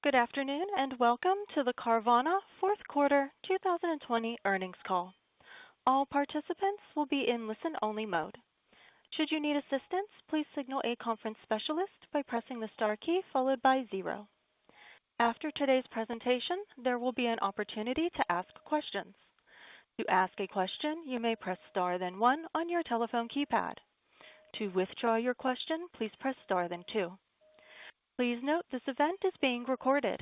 Good afternoon, and welcome to the Carvana fourth quarter 2020 earnings call. All participants will be in listen-only mode. Should you need assistance, please signal a conference specialist by pressing the star key followed by 0. After today's presentation, there will be an opportunity to ask questions. To ask a question, you may press star then 1 on your telephone keypad. To withdraw your question, please press star then 2. Please note this event is being recorded.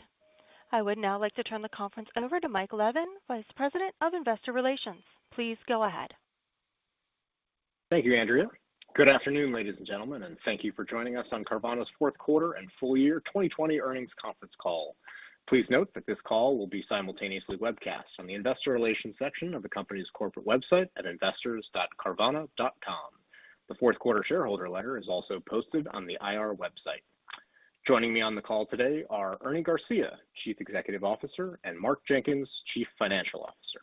I would now like to turn the conference over to Mike Levin, Vice President of Investor Relations. Please go ahead. Thank you, Andrea. Good afternoon, ladies and gentlemen, and thank you for joining us on Carvana's fourth quarter and full year 2020 earnings conference call. Please note that this call will be simultaneously webcast on the Investor Relations section of the company's corporate website at investors.carvana.com. The fourth quarter shareholder letter is also posted on the IR website. Joining me on the call today are Ernie Garcia, Chief Executive Officer, and Mark Jenkins, Chief Financial Officer.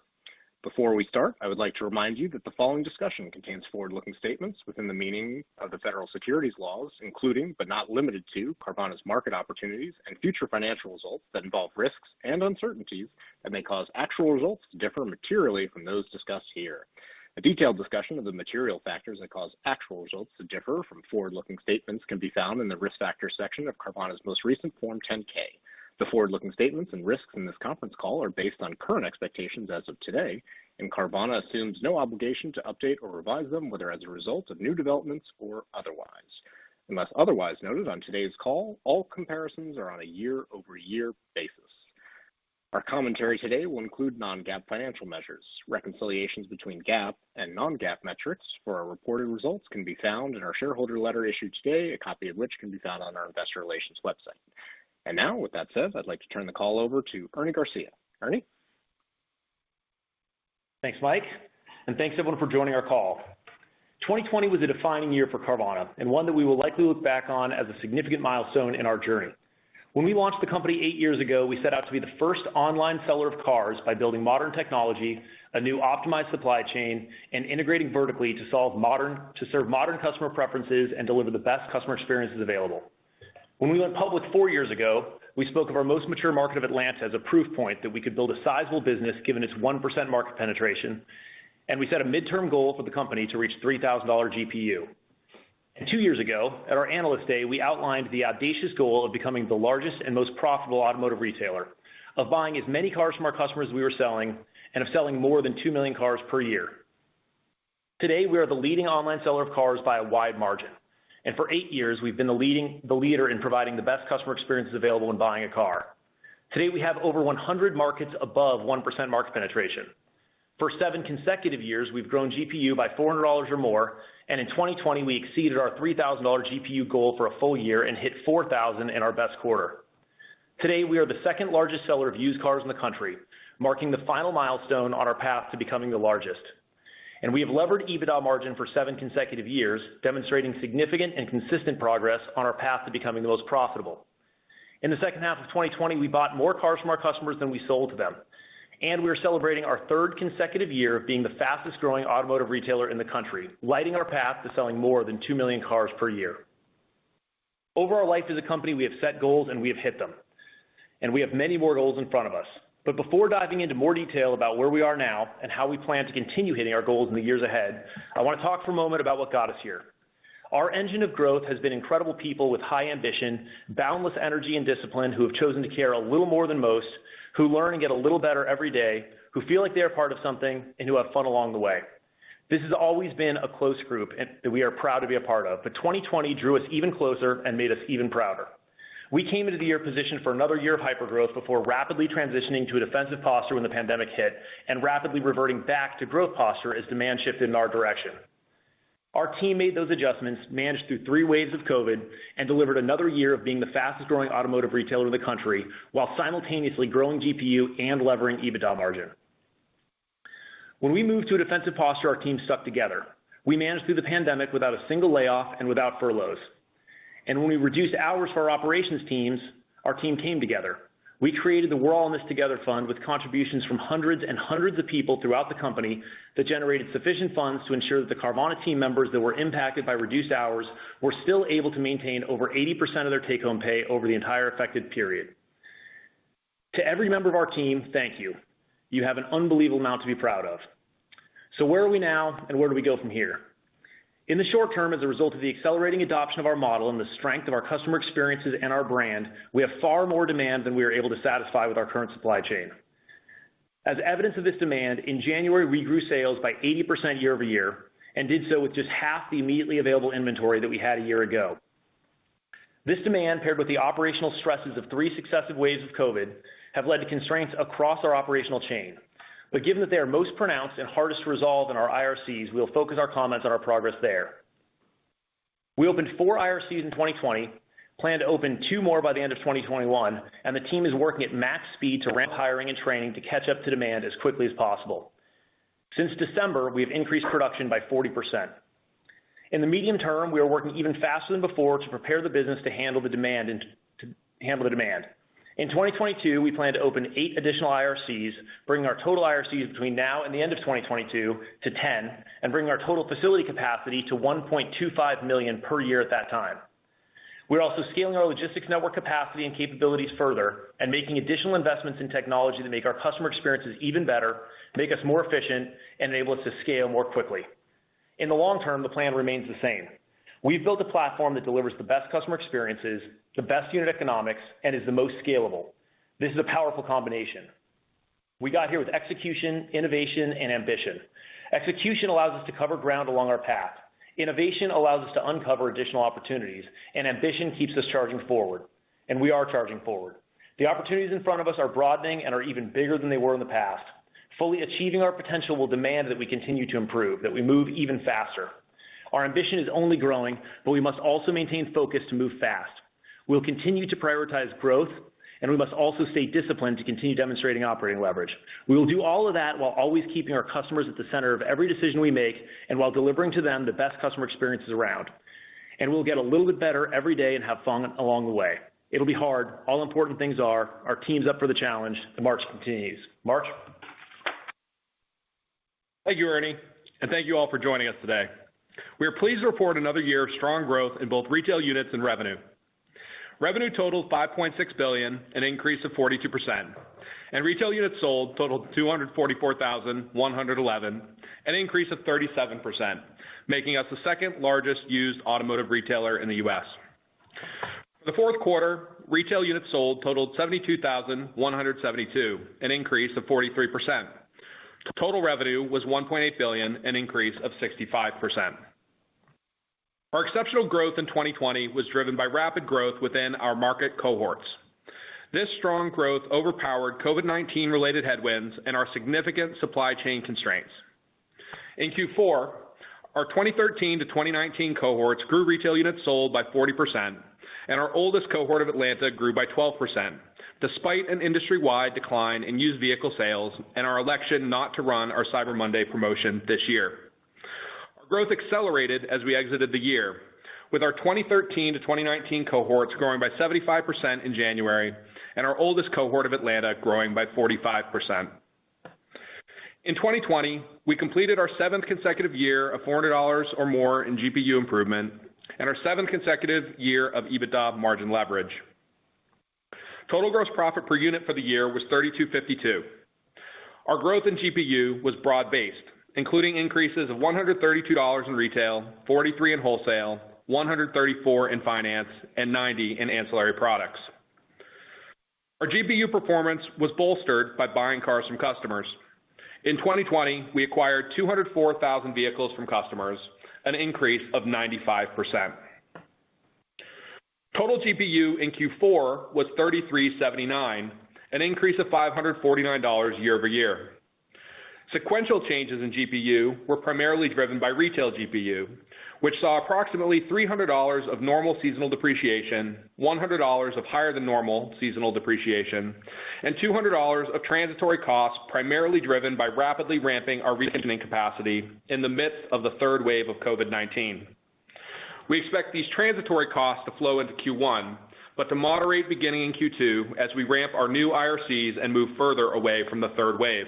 Before we start, I would like to remind you that the following discussion contains forward-looking statements within the meaning of the federal securities laws, including, but not limited to, Carvana's market opportunities and future financial results that involve risks and uncertainties that may cause actual results to differ materially from those discussed here. A detailed discussion of the material factors that cause actual results to differ from forward-looking statements can be found in the Risk Factors section of Carvana's most recent Form 10-K. The forward-looking statements and risks in this conference call are based on current expectations as of today, and Carvana assumes no obligation to update or revise them, whether as a result of new developments or otherwise. Unless otherwise noted on today's call, all comparisons are on a year-over-year basis. Our commentary today will include non-GAAP financial measures. Reconciliations between GAAP and non-GAAP metrics for our reported results can be found in our shareholder letter issued today, a copy of which can be found on our Investor Relations website. And now, with that said, I'd like to turn the call over to Ernie Garcia. Ernie? Thanks, Mike, and thanks everyone for joining our call. 2020 was a defining year for Carvana, and one that we will likely look back on as a significant milestone in our journey. When we launched the company 8 years ago, we set out to be the first online seller of cars by building modern technology, a new optimized supply chain, and integrating vertically to serve modern customer preferences and deliver the best customer experiences available. When we went public 4 years ago, we spoke of our most mature market of Atlanta as a proof point that we could build a sizable business given its 1% market penetration, and we set a midterm goal for the company to reach $3,000 GPU. And 2 years ago, at our Analyst Day, we outlined the audacious goal of becoming the largest and most profitable automotive retailer, of buying as many cars from our customers as we were selling, and of selling more than 2 million cars per year. Today, we are the leading online seller of cars by a wide margin. And for 8 years, we've been the leader in providing the best customer experiences available when buying a car. Today, we have over 100 markets above 1% market penetration. For 7 consecutive years, we've grown GPU by $400 or more, and in 2020, we exceeded our $3,000 GPU goal for a full year and hit $4,000 in our best quarter. Today, we are the second largest seller of used cars in the country, marking the final milestone on our path to becoming the largest. And we have levered EBITDA margin for 7 consecutive years, demonstrating significant and consistent progress on our path to becoming the most profitable. In the second half of 2020, we bought more cars from our customers than we sold to them. And we are celebrating our 3rd consecutive year of being the fastest growing automotive retailer in the country, lighting our path to selling more than 2 million cars per year. Over our life as a company, we have set goals and we have hit them. And we have many more goals in front of us. But before diving into more detail about where we are now and how we plan to continue hitting our goals in the years ahead, I want to talk for a moment about what got us here. Our engine of growth has been incredible people with high ambition, boundless energy and discipline who have chosen to care a little more than most, who learn and get a little better every day, who feel like they are part of something, and who have fun along the way. This has always been a close group that we are proud to be a part of, but 2020 drew us even closer and made us even prouder. We came into the year positioned for another year of hypergrowth before rapidly transitioning to a defensive posture when the pandemic hit, and rapidly reverting back to growth posture as demand shifted in our direction. Our team made those adjustments, managed through 3 waves of COVID, and delivered another year of being the fastest growing automotive retailer in the country, while simultaneously growing GPU and levering EBITDA margin. When we moved to a defensive posture, our team stuck together. We managed through the pandemic without a single layoff and without furloughs. And when we reduced hours for our operations teams, our team came together. We created the We're All in This Together Fund with contributions from hundreds and hundreds of people throughout the company that generated sufficient funds to ensure that the Carvana team members that were impacted by reduced hours were still able to maintain over 80% of their take-home pay over the entire affected period. To every member of our team, thank you. You have an unbelievable amount to be proud of. So where are we now and where do we go from here? In the short term, as a result of the accelerating adoption of our model and the strength of our customer experiences and our brand, we have far more demand than we are able to satisfy with our current supply chain. As evidence of this demand, in January, we grew sales by 80% year over year and did so with just half the immediately available inventory that we had a year ago. This demand, paired with the operational stresses of 3 successive waves of COVID, have led to constraints across our operational chain. But given that they are most pronounced and hardest to resolve in our IRCs, we'll focus our comments on our progress there. We opened 4 IRCs in 2020, plan to open 2 more by the end of 2021, and the team is working at max speed to ramp hiring and training to catch up to demand as quickly as possible. Since December, we have increased production by 40%. In the medium term, we are working even faster than before to prepare the business to handle the demand. In 2022, we plan to open 8 additional IRCs, bringing our total IRCs between now and the end of 2022 to 10, and bringing our total facility capacity to 1.25 million per year at that time. We're also scaling our logistics network capacity and capabilities further and making additional investments in technology that make our customer experiences even better, make us more efficient, and enable us to scale more quickly. In the long term, the plan remains the same. We've built a platform that delivers the best customer experiences, the best unit economics, and is the most scalable. This is a powerful combination. We got here with execution, innovation, and ambition. Execution allows us to cover ground along our path. Innovation allows us to uncover additional opportunities, and ambition keeps us charging forward. And we are charging forward. The opportunities in front of us are broadening and are even bigger than they were in the past. Fully achieving our potential will demand that we continue to improve, that we move even faster. Our ambition is only growing, but we must also maintain focus to move fast. We'll continue to prioritize growth, and we must also stay disciplined to continue demonstrating operating leverage. We will do all of that while always keeping our customers at the center of every decision we make and while delivering to them the best customer experiences around. And we'll get a little bit better every day and have fun along the way. It'll be hard. All important things are. Our team's up for the challenge. The march continues. March? Thank you, Ernie, and thank you all for joining us today. We are pleased to report another year of strong growth in both retail units and revenue. Revenue totaled $5.6 billion, an increase of 42%, and retail units sold totaled 244,111, an increase of 37%, making us the second largest used automotive retailer in the U.S. For the fourth quarter, retail units sold totaled 72,172, an increase of 43%. Total revenue was $1.8 billion, an increase of 65%. Our exceptional growth in 2020 was driven by rapid growth within our market cohorts. This strong growth overpowered COVID-19 related headwinds and our significant supply chain constraints. In Q4, our 2013 to 2019 cohorts grew retail units sold by 40%, and our oldest cohort of Atlanta grew by 12%. Despite an industry-wide decline in used vehicle sales and our election not to run our Cyber Monday promotion this year. Our growth accelerated as we exited the year, with our 2013 to 2019 cohorts growing by 75% in January, and our oldest cohort of Atlanta growing by 45%. In 2020, we completed our 7th consecutive year of $400 or more in GPU improvement, and our 7th consecutive year of EBITDA margin leverage. Total gross profit per unit for the year was $3,252. Our growth in GPU was broad-based, including increases of $132 in retail, $43 in wholesale, $134 in finance, and $90 in ancillary products. Our GPU performance was bolstered by buying cars from customers. In 2020, we acquired 204,000 vehicles from customers, an increase of 95%. Total GPU in Q4 was $3,379, an increase of $549 year over year. Sequential changes in GPU were primarily driven by retail GPU, which saw approximately $300 of normal seasonal depreciation, $100 of higher than normal seasonal depreciation, and $200 of transitory costs primarily driven by rapidly ramping our reconditioning capacity in the midst of the third wave of COVID-19. We expect these transitory costs to flow into Q1, but to moderate beginning in Q2 as we ramp our new IRCs and move further away from the third wave.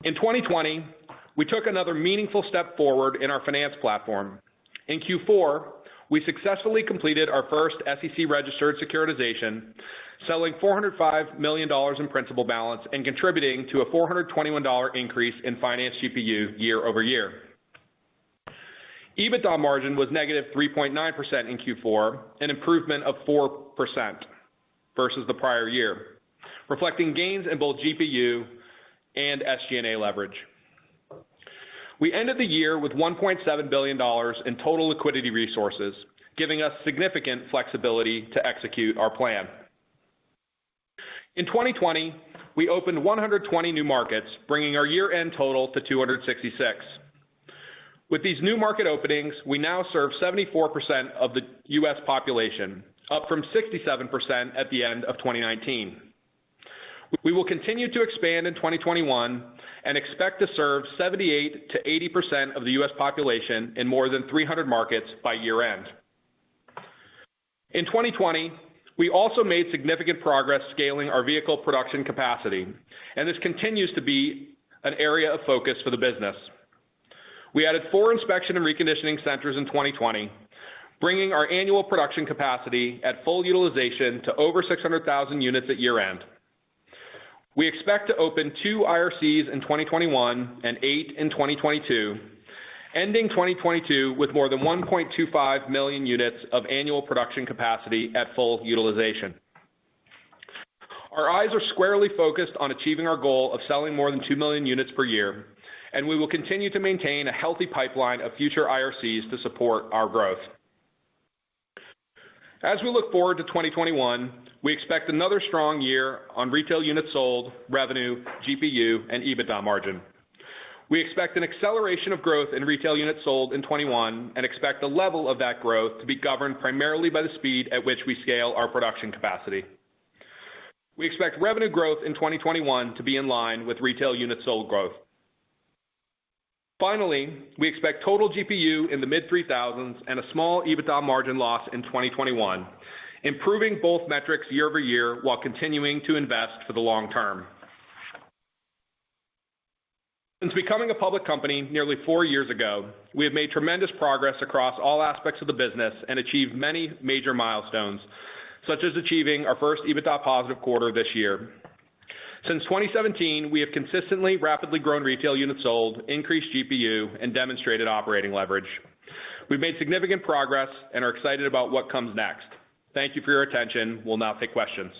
In 2020, we took another meaningful step forward in our finance platform. In Q4, we successfully completed our first SEC-registered securitization, selling $405 million in principal balance and contributing to a $421 increase in finance GPU year-over-year. EBITDA margin was negative 3.9% in Q4, an improvement of 4% versus the prior year, reflecting gains in both GPU and SG&A leverage. We ended the year with $1.7 billion in total liquidity resources, giving us significant flexibility to execute our plan. In 2020, we opened 120 new markets, bringing our year-end total to 266. With these new market openings, we now serve 74% of the U.S. population, up from 67% at the end of 2019. We will continue to expand in 2021 and expect to serve 78 to 80% of the U.S. population in more than 300 markets by year-end. In 2020, we also made significant progress scaling our vehicle production capacity, and this continues to be an area of focus for the business. We added 4 inspection and reconditioning centers in 2020, bringing our annual production capacity at full utilization to over 600,000 units at year-end. We expect to open 2 IRCs in 2021 and 8 in 2022, ending 2022 with more than 1.25 million units of annual production capacity at full utilization. Our eyes are squarely focused on achieving our goal of selling more than 2 million units per year, and we will continue to maintain a healthy pipeline of future IRCs to support our growth. As we look forward to 2021, we expect another strong year on retail units sold, revenue, GPU, and EBITDA margin. We expect an acceleration of growth in retail units sold in 21 and expect the level of that growth to be governed primarily by the speed at which we scale our production capacity. We expect revenue growth in 2021 to be in line with retail units sold growth. Finally, we expect total GPU in the mid-3,000s and a small EBITDA margin loss in 2021, improving both metrics year-over-year while continuing to invest for the long term. Since becoming a public company nearly 4 years ago, we have made tremendous progress across all aspects of the business and achieved many major milestones, such as achieving our first EBITDA positive quarter this year. Since 2017, we have consistently rapidly grown retail units sold, increased GPU, and demonstrated operating leverage. We've made significant progress and are excited about what comes next. Thank you for your attention. We'll now take questions.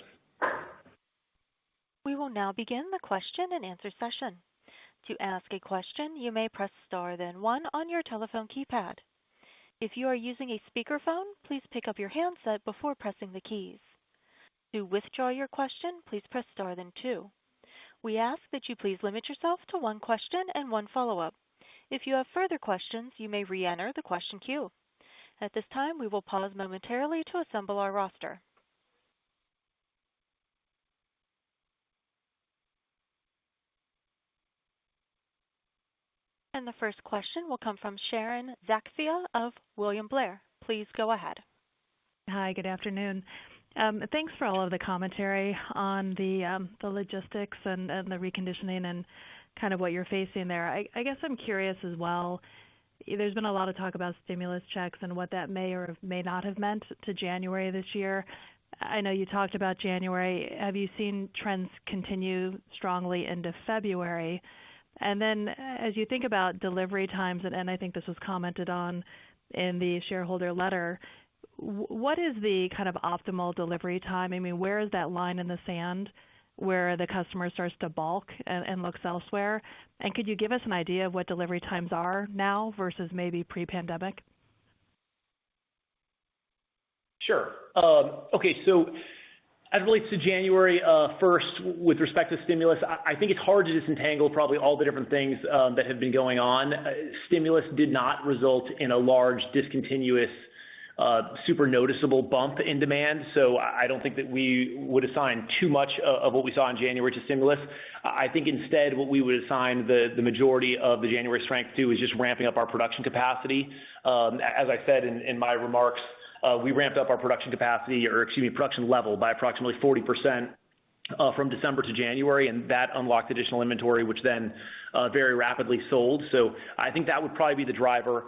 We will now begin the question and answer session. To ask a question, you may press star then 1 on your telephone keypad. If you are using a speakerphone, please pick up your handset before pressing the keys. To withdraw your question, please press star then 2. We ask that you please limit yourself to 1 question and 1 follow-up. If you have further questions, you may re-enter the question queue. At this time, we will pause momentarily to assemble our roster. And the first question will come from Sharon Zackfia of William Blair. Please go ahead. Hi, good afternoon. Thanks for all of the commentary on the logistics and the reconditioning and kind of what you're facing there. I guess I'm curious as well. There's been a lot of talk about stimulus checks and what that may or may not have meant to January this year. I know you talked about January. Have you seen trends continue strongly into February? And then as you think about delivery times, and I think this was commented on in the shareholder letter, what is the kind of optimal delivery time? I mean, where is that line in the sand where the customer starts to balk and looks elsewhere? And could you give us an idea of what delivery times are now versus maybe pre-pandemic? Sure. Okay, so as it relates to January 1st, with respect to stimulus, I think it's hard to disentangle probably all the different things that have been going on. Stimulus did not result in a large discontinuous super noticeable bump in demand. So I don't think that we would assign too much of what we saw in January to stimulus. I think instead what we would assign the majority of the January strength to is just ramping up our production capacity. As I said in my remarks, we ramped up our production capacity, production level by approximately 40% from December to January, and that unlocked additional inventory, which then very rapidly sold. So I think that would probably be the driver.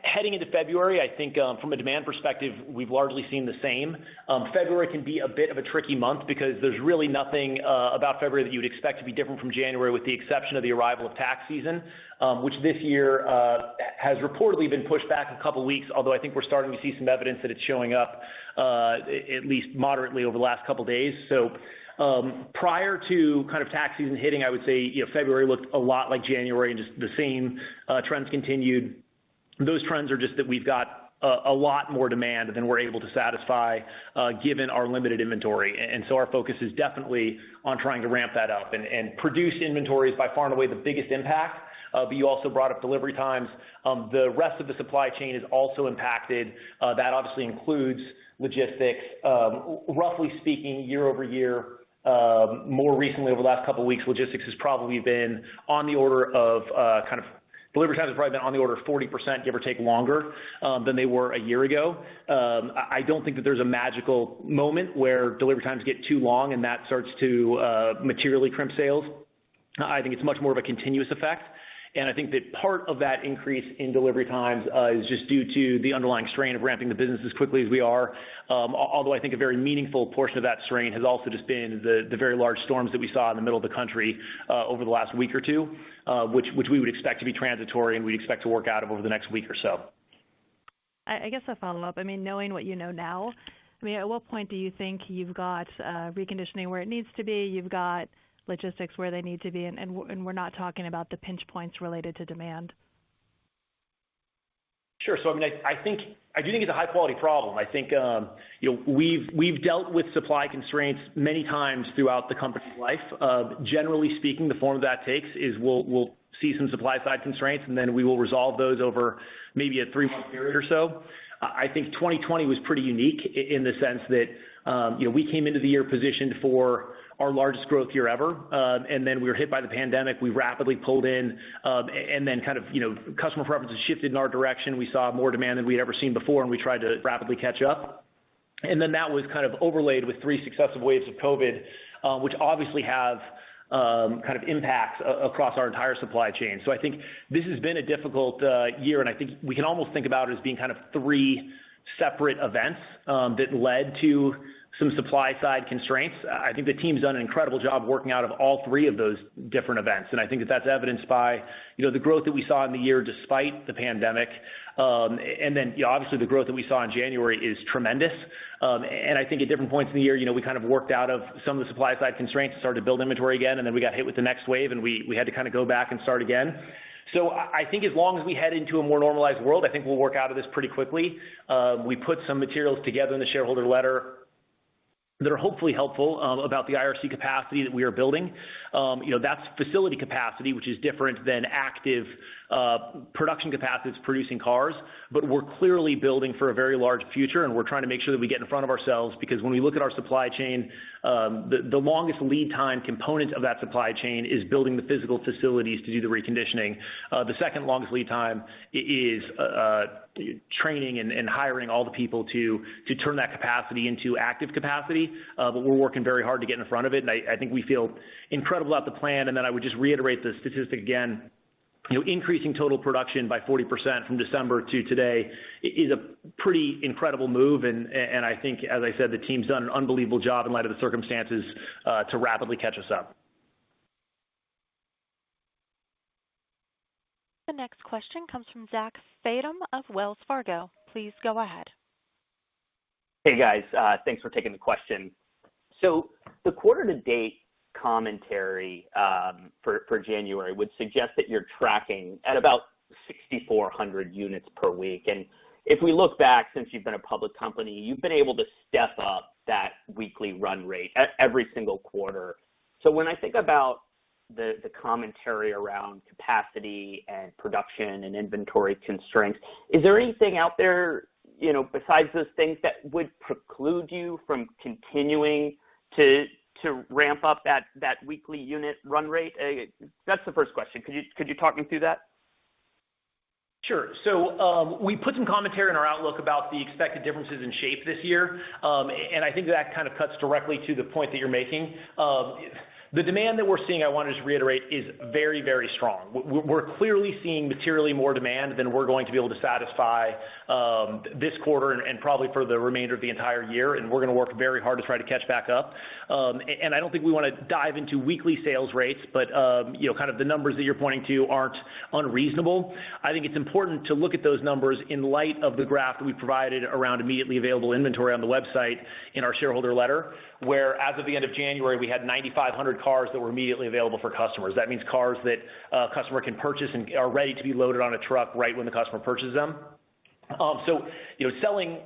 Heading into February, I think from a demand perspective, we've largely seen the same. February can be a bit of a tricky month because there's really nothing about February that you would expect to be different from January, with the exception of the arrival of tax season, which this year has reportedly been pushed back a couple weeks, although I think we're starting to see some evidence that it's showing up at least moderately over the last couple days. So prior to kind of tax season hitting, I would say February looked a lot like January, and just the same trends continued. Those trends are just that we've got a lot more demand than we're able to satisfy given our limited inventory. And so our focus is definitely on trying to ramp that up. And produced inventory is by far and away the biggest impact. But you also brought up delivery times. The rest of the supply chain is also impacted. That obviously includes logistics. Roughly speaking, year over year, more recently over the last couple of weeks, logistics has probably been on the order of delivery times have probably been on the order of 40%, give or take, longer than they were a year ago. I don't think that there's a magical moment where delivery times get too long and that starts to materially crimp sales. I think it's much more of a continuous effect. And I think that part of that increase in delivery times is just due to the underlying strain of ramping the business as quickly as we are. Although I think a very meaningful portion of that strain has also just been the very large storms that we saw in the middle of the country over the last week or two, which we would expect to be transitory and we'd expect to work out of over the next week or so. I guess a follow-up. I mean, knowing what you know now, I mean, at what point do you think you've got reconditioning where it needs to be, you've got logistics where they need to be, and we're not talking about the pinch points related to demand? Sure. So I mean, I do think it's a high quality problem. I think we've dealt with supply constraints many times throughout the company's life. Generally speaking, the form that takes is we'll see some supply side constraints, and then we will resolve those over maybe a 3-month period or so. I think 2020 was pretty unique in the sense that we came into the year positioned for our largest growth year ever, and then we were hit by the pandemic. We rapidly pulled in, and then kind of customer preferences shifted in our direction. We saw more demand than we had ever seen before, and we tried to rapidly catch up. And then that was kind of overlaid with 3 successive waves of COVID, which obviously have kind of impacts across our entire supply chain. So I think this has been a difficult year, and I think we can almost think about it as being kind of 3 separate events that led to some supply side constraints. I think the team's done an incredible job working out of all 3 of those different events, and I think that that's evidenced by the growth that we saw in the year despite the pandemic, and then obviously the growth that we saw in January is tremendous. And I think at different points in the year, we kind of worked out of some of the supply side constraints, started to build inventory again, and then we got hit with the next wave, and we had to kind of go back and start again. So I think as long as we head into a more normalized world, I think we'll work out of this pretty quickly. We put some materials together in the shareholder letter that are hopefully helpful about the IRC capacity that we are building. That's facility capacity, which is different than active production capacity that's producing cars. But we're clearly building for a very large future, and we're trying to make sure that we get in front of ourselves, because when we look at our supply chain, the longest lead time component of that supply chain is building the physical facilities to do the reconditioning. The second longest lead time is training and hiring all the people to turn that capacity into active capacity. But we're working very hard to get in front of it, and I think we feel incredible about the plan. And then I would just reiterate the statistic again. Increasing total production by 40% from December to today is a pretty incredible move, and I think, as I said, the team's done an unbelievable job in light of the circumstances to rapidly catch us up. The next question comes from Zach Fadem of Wells Fargo. Please go ahead. Hey guys, thanks for taking the question. So the quarter-to-date commentary for January would suggest that you're tracking at about 6,400 units per week. And if we look back since you've been a public company, you've been able to step up that weekly run rate every single quarter. So when I think about the commentary around capacity and production and inventory constraints, is there anything out there, besides those things that would preclude you from continuing to ramp up that weekly unit run rate? That's the first question. Could you talk me through that? Sure. So we put some commentary in our outlook about the expected differences in shape this year, and I think that kind of cuts directly to the point that you're making. The demand that we're seeing, I want to just reiterate, is very, very strong. We're clearly seeing materially more demand than we're going to be able to satisfy this quarter and probably for the remainder of the entire year, and we're going to work very hard to try to catch back up. And I don't think we want to dive into weekly sales rates, but kind of the numbers that you're pointing to aren't unreasonable. I think it's important to look at those numbers in light of the graph that we provided around immediately available inventory on the website in our shareholder letter, where as of the end of January, we had 9,500 cars that were immediately available for customers. That means cars that a customer can purchase and are ready to be loaded on a truck right when the customer purchases them. So, selling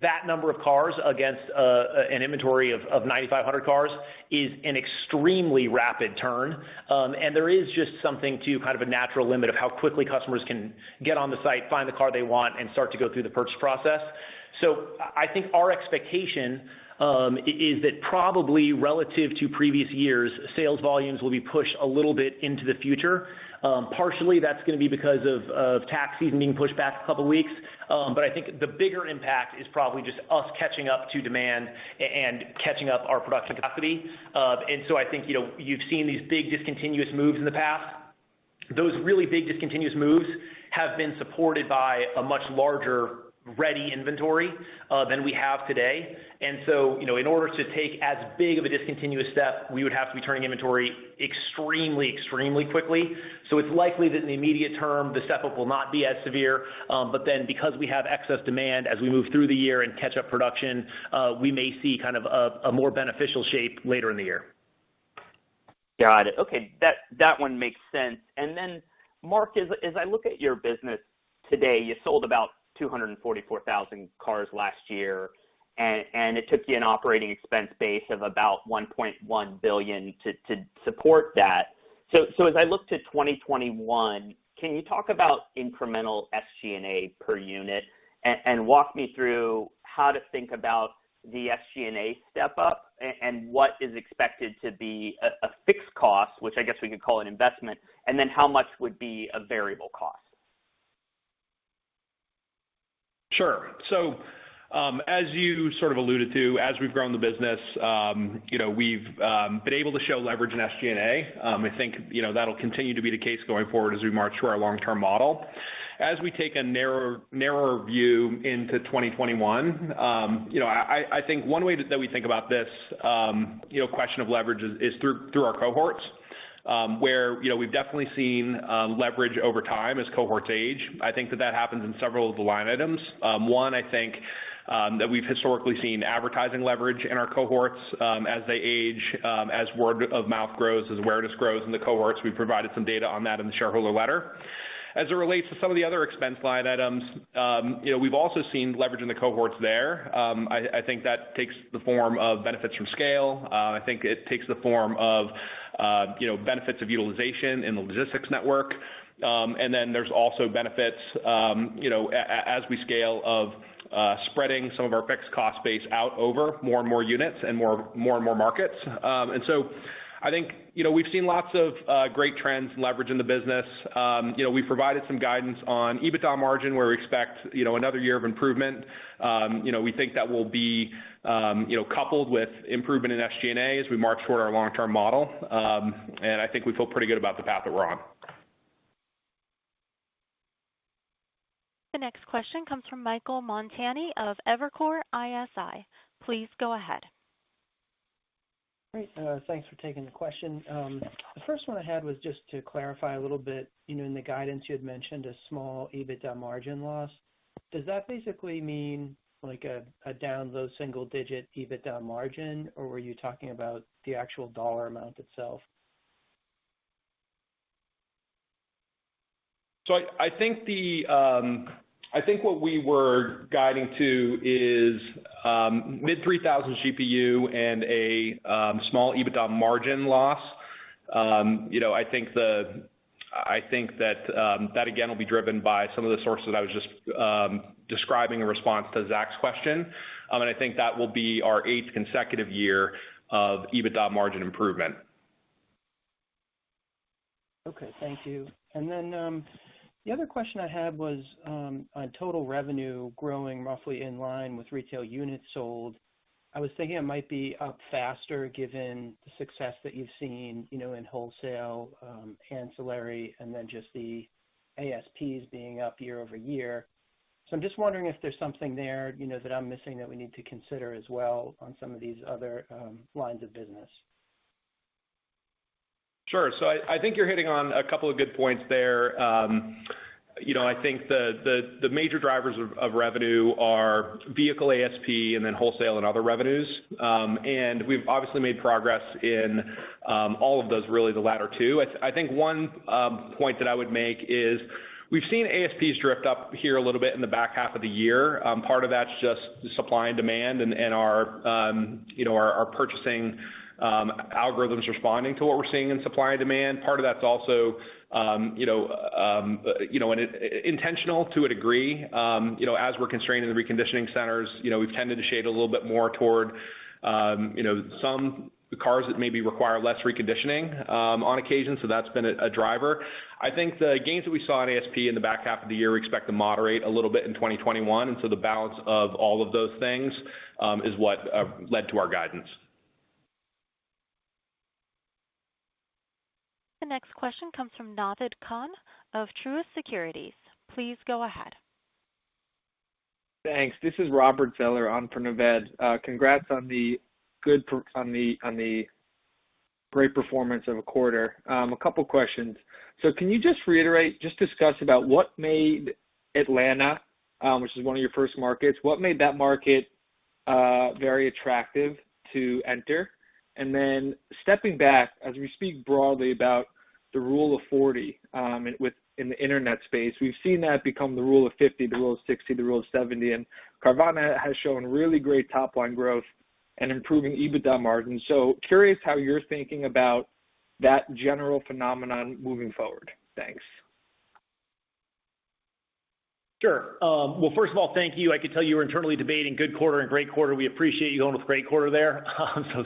that number of cars against an inventory of 9,500 cars is an extremely rapid turn. And there is just something to kind of a natural limit of how quickly customers can get on the site, find the car they want, and start to go through the purchase process. So I think our expectation is that probably relative to previous years, sales volumes will be pushed a little bit into the future. Partially, that's going to be because of tax season being pushed back a couple weeks. But I think the bigger impact is probably just us catching up to demand and catching up our production capacity. And so I think, you've seen these big discontinuous moves in the past. Those really big discontinuous moves have been supported by a much larger ready inventory than we have today. And so, in order to take as big of a discontinuous step, we would have to be turning inventory extremely, extremely quickly. So it's likely that in the immediate term, the step up will not be as severe. But then because we have excess demand as we move through the year and catch up production, we may see kind of a more beneficial shape later in the year. Got it. Okay, that one makes sense. And then, Mark, as I look at your business today, you sold about 244,000 cars last year, and it took you an operating expense base of about $1.1 billion to support that. So as I look to 2021, can you talk about incremental SG&A per unit and walk me through how to think about the SG&A step up and what is expected to be a fixed cost, which I guess we could call an investment, and then how much would be a variable cost? Sure. So as you sort of alluded to, as we've grown the business, we've been able to show leverage in SG&A. I think, that'll continue to be the case going forward as we march to our long-term model. As we take a narrower view into 2021, I think one way that we think about this, question of leverage is through our cohorts. Where we've definitely seen leverage over time as cohorts age. I think that happens in several of the line items. One, I think that we've historically seen advertising leverage in our cohorts as they age, as word of mouth grows, as awareness grows in the cohorts. We provided some data on that in the shareholder letter. As it relates to some of the other expense line items, we've also seen leverage in the cohorts there. I think that takes the form of benefits from scale. I think it takes the form of benefits of utilization in the logistics network. And then there's also benefits, as we scale of spreading some of our fixed cost base out over more and more units and more and more markets. And so I think, we've seen lots of great trends and leverage in the business. We provided some guidance on EBITDA margin where we expect, another year of improvement. We think that will be, coupled with improvement in SG&A as we march toward our long-term model. And I think we feel pretty good about the path that we're on. The next question comes from Michael Montani of Evercore ISI. Please go ahead. Great. Thanks for taking the question. The first one I had was just to clarify a little bit, in the guidance you had mentioned a small EBITDA margin loss. Does that basically mean like a down low single digit EBITDA margin, or were you talking about the actual dollar amount itself? So I think I think what we were guiding to is mid 3,000 GPU and a small EBITDA margin loss. I think that again will be driven by some of the sources that I was just describing in response to Zach's question, and I think that will be our 8th consecutive year of EBITDA margin improvement. Okay, thank you. And then The other question I had was on total revenue growing roughly in line with retail units sold. I was thinking it might be up faster given the success that you've seen, in wholesale, ancillary, and then just the ASPs being up year over year. So I'm just wondering if there's something there, that I'm missing that we need to consider as well on some of these other lines of business. Sure. So I think you're hitting on a couple of good points there. I think the major drivers of revenue are vehicle ASP and then wholesale and other revenues. And we've obviously made progress in all of those, really the latter two. I think one point that I would make is we've seen ASPs drift up here a little bit in the back half of the year. Part of that's just the supply and demand and our purchasing algorithms responding to what we're seeing in supply and demand. Part of that's also, intentional to a degree. As we're constraining the reconditioning centers, we've tended to shade a little bit more toward, some cars that maybe require less reconditioning on occasion. So that's been a driver. I think the gains that we saw in ASP in the back half of the year, we expect to moderate a little bit in 2021. And so the balance of all of those things is what led to our guidance. The next question comes from Naved Khan of Truist Securities. Please go ahead. Thanks. This is Robert Zeller on for Naved. Congrats on the great performance of a quarter. A couple questions. So can you just discuss about what made Atlanta, which is one of your first markets, what made that market very attractive to enter? And then stepping back, as we speak broadly about the rule of 40 in the internet space, we've seen that become the rule of 50, the rule of 60, the rule of 70, and Carvana has shown really great top-line growth and improving EBITDA margins. So curious how you're thinking about that general phenomenon moving forward. Thanks. Sure. Well, first of all, thank you. I could tell you were internally debating good quarter and great quarter. We appreciate you going with great quarter there.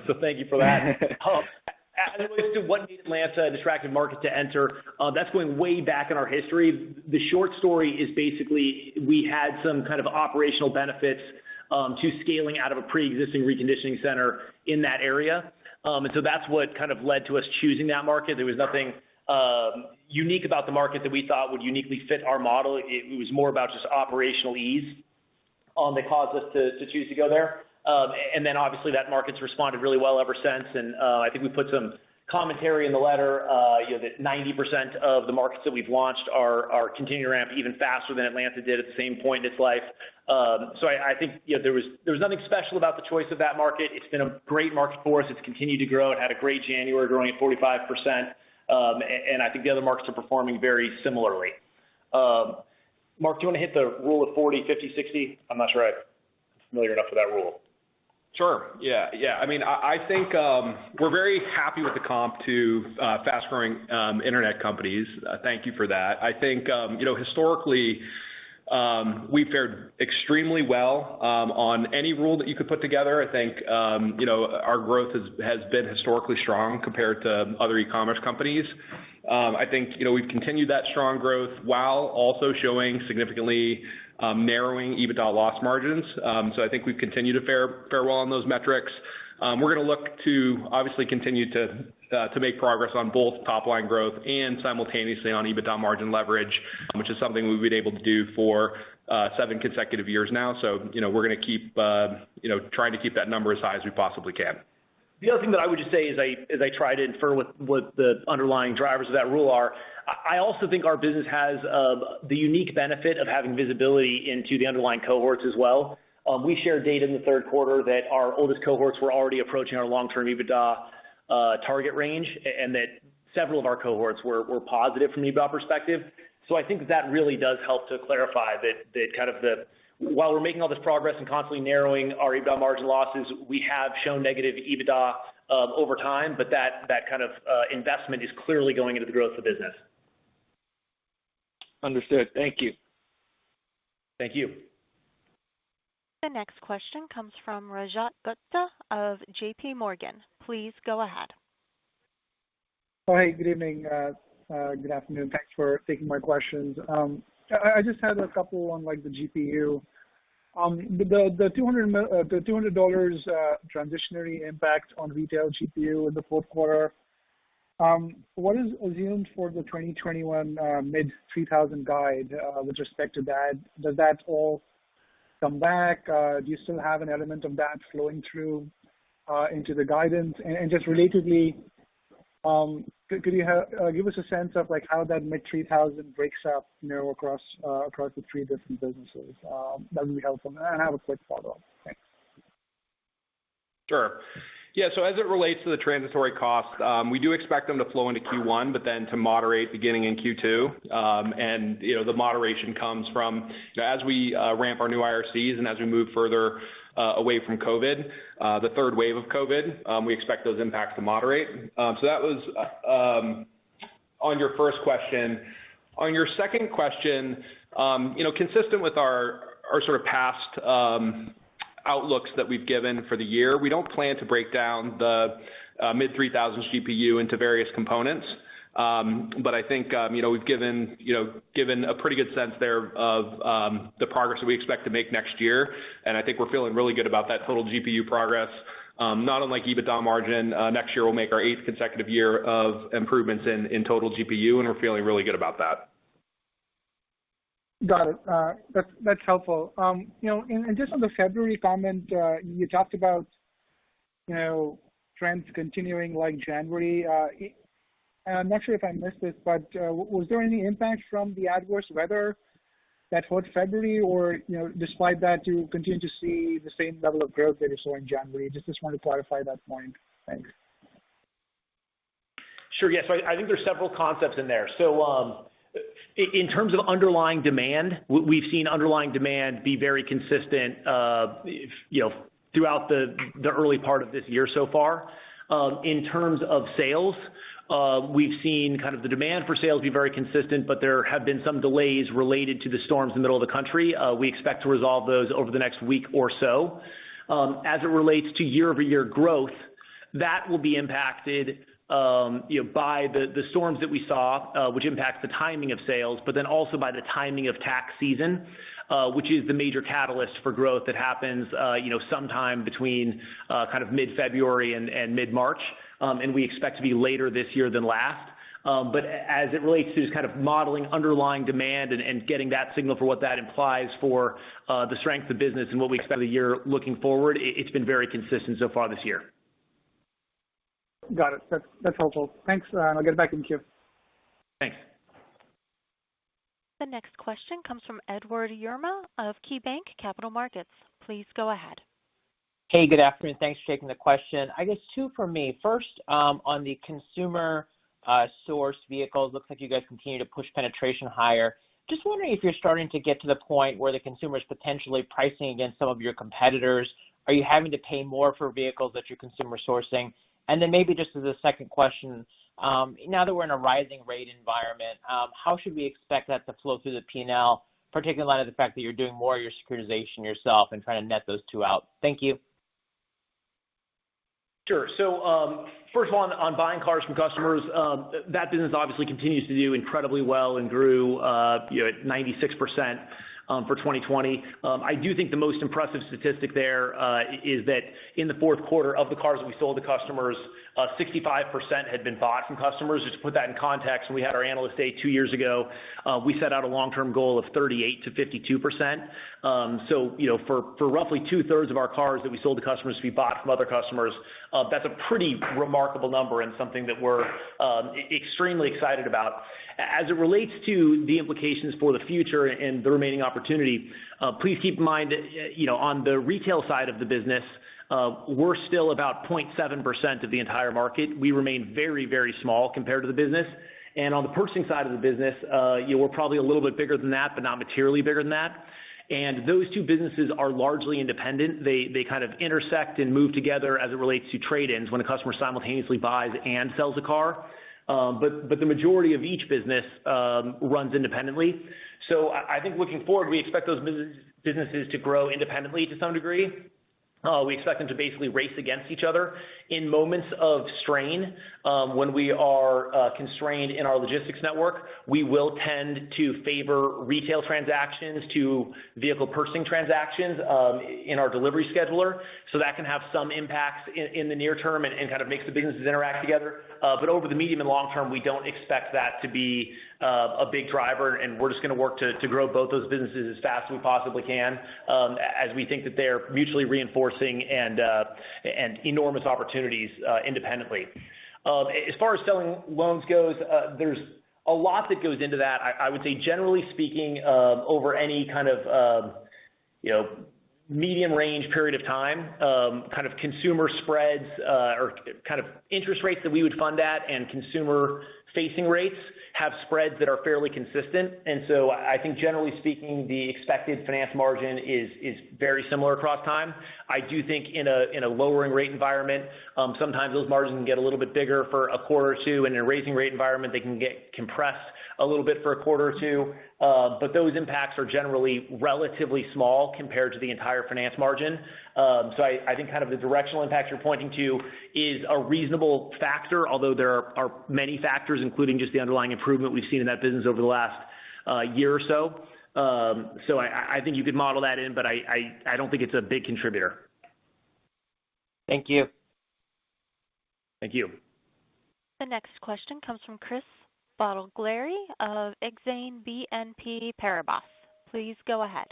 So thank you for that. As it relates to what made Atlanta an attractive market to enter, that's going way back in our history. The short story is basically we had some kind of operational benefits to scaling out of a pre-existing reconditioning center in that area. And so that's what kind of led to us choosing that market. There was nothing unique about the market that we thought would uniquely fit our model. It was more about just operational ease that caused us to choose to go there. And then obviously that market's responded really well ever since. And I think we put some commentary in the letter, that 90% of the markets that we've launched are continuing to ramp even faster than Atlanta did at the same point in its life. So I think there was nothing special about the choice of that market. It's been a great market for us. It's continued to grow. It had a great January, growing at 45%. And I think the other markets are performing very similarly. Mark, do you want to hit the rule of 40, 50, 60? I'm not sure I'm familiar enough with that rule. Sure. Yeah. I mean, I think we're very happy with the comp to fast-growing internet companies. Thank you for that. I think, historically, we've fared extremely well on any rule that you could put together. I think, our growth has been historically strong compared to other e-commerce companies. I think, we've continued that strong growth while also showing significantly narrowing EBITDA loss margins. So I think we've continued to fare well on those metrics. We're going to look to obviously continue to make progress on both top line growth and simultaneously on EBITDA margin leverage, which is something we've been able to do for 7 consecutive years now. So, we're going to keep, trying to keep that number as high as we possibly can. The other thing that I would just say is I try to infer what the underlying drivers of that rule are. I also think our business has the unique benefit of having visibility into the underlying cohorts as well. We shared data in the third quarter that our oldest cohorts were already approaching our long-term EBITDA target range, and that several of our cohorts were positive from an EBITDA perspective. So I think that really does help to clarify that kind of while we're making all this progress and constantly narrowing our EBITDA margin losses, we have shown negative EBITDA over time, but that kind of investment is clearly going into the growth of the business. Understood. Thank you. Thank you. The next question comes from Rajat Gupta of JP Morgan. Please go ahead. Oh, hey, good evening. Good afternoon. Thanks for taking my questions. I just had a couple on like the GPU. The $200 transitionary impact on retail GPU in the fourth quarter. What is assumed for the 2021 mid 3,000 guide with respect to that? Does that all come back? Do you still have an element of that flowing through into the guidance? And just relatedly, could you give us a sense of like how that mid 3,000 breaks up, across the three different businesses? That would be helpful. And I have a quick follow-up. Thanks. Sure. Yeah, so as it relates to the transitory costs, we do expect them to flow into Q1, but then to moderate beginning in Q2. And the moderation comes from as we ramp our new IRCs and as we move further away from COVID, the third wave of COVID, we expect those impacts to moderate. So that was on your first question. On your second question, consistent with our sort of past outlooks that we've given for the year, we don't plan to break down the mid 3000s GPU into various components. But I think we've given a pretty good sense there of the progress that we expect to make next year, and I think we're feeling really good about that total GPU progress. Not unlike EBITDA margin, next year we'll make our 8th consecutive year of improvements in total GPU, and we're feeling really good about that. Got it. That's helpful. And just on the February comment, you talked about, trends continuing like January. And I'm not sure if I missed this, but was there any impact from the adverse weather that hurt February, or despite that, you continue to see the same level of growth that you saw in January? Just want to clarify that point. Thanks. Sure. Yes. So I think there's several concepts in there. So in terms of underlying demand, we've seen underlying demand be very consistent, throughout the early part of this year so far. In terms of sales, we've seen kind of the demand for sales be very consistent, but there have been some delays related to the storms in the middle of the country. We expect to resolve those over the next week or so. As it relates to year-over-year growth, that will be impacted by the storms that we saw, which impacts the timing of sales, but then also by the timing of tax season, which is the major catalyst for growth that happens, sometime between kind of mid-February and mid-March, and we expect to be later this year than last. But as it relates to just kind of modeling underlying demand and getting that signal for what that implies for the strength of business and what we expect the year looking forward, it's been very consistent so far this year. Got it. That's helpful. Thanks. I'll get back in queue. Thanks. The next question comes from Edward Yruma of KeyBanc Capital Markets. Please go ahead. Hey, good afternoon. Thanks for taking the question. I guess two for me. First, on the consumer sourced vehicles, looks like you guys continue to push penetration higher. Just wondering if you're starting to get to the point where the consumer is potentially pricing against some of your competitors. Are you having to pay more for vehicles that you're consumer sourcing? And then maybe just as a second question, now that we're in a rising rate environment, how should we expect that to flow through the P&L, particularly in light of the fact that you're doing more of your securitization yourself and trying to net those two out? Thank you. Sure. So first of all, on buying cars from customers, that business obviously continues to do incredibly well and grew at 96% for 2020. I do think the most impressive statistic there is that in the fourth quarter of the cars that we sold to customers, 65% had been bought from customers. Just to put that in context, when we had our analyst day 2 years ago, we set out a long-term goal of 38 to 52%. So, for roughly 2/3 of our cars that we sold to customers to be bought from other customers, that's a pretty remarkable number and something that we're extremely excited about. As it relates to the implications for the future and the remaining opportunity, please keep in mind, on the retail side of the business, we're still about 0.7% of the entire market. We remain very, very small compared to the business. And on the purchasing side of the business, we're probably a little bit bigger than that, but not materially bigger than that. And those two businesses are largely independent. They kind of intersect and move together as it relates to trade-ins when a customer simultaneously buys and sells a car. But the majority of each business runs independently. So I think looking forward, we expect those businesses to grow independently to some degree. We expect them to basically race against each other. In moments of strain, when we are constrained in our logistics network, we will tend to favor retail transactions to vehicle purchasing transactions in our delivery scheduler. So that can have some impacts in the near term and kind of makes the businesses interact together. But over the medium and long term, we don't expect that to be a big driver, and we're just going to work to grow both those businesses as fast as we possibly can, as we think that they're mutually reinforcing and enormous opportunities independently. As far as selling loans goes, there's a lot that goes into that. I would say, generally speaking, over any kind of medium range period of time, kind of consumer spreads or kind of interest rates that we would fund at and consumer facing rates have spreads that are fairly consistent. And so I think, generally speaking, the expected finance margin is very similar across time. I do think in a lowering rate environment, sometimes those margins can get a little bit bigger for a quarter or two, and in a raising rate environment, they can get compressed a little bit for a quarter or two. But those impacts are generally relatively small compared to the entire finance margin. So I think kind of the directional impact you're pointing to is a reasonable factor, although there are many factors, including just the underlying improvement we've seen in that business over the last year or so. So I think you could model that in, but I don't think it's a big contributor. Thank you. Thank you. The next question comes from Chris Bottiglieri of Exane BNP Paribas. Please go ahead.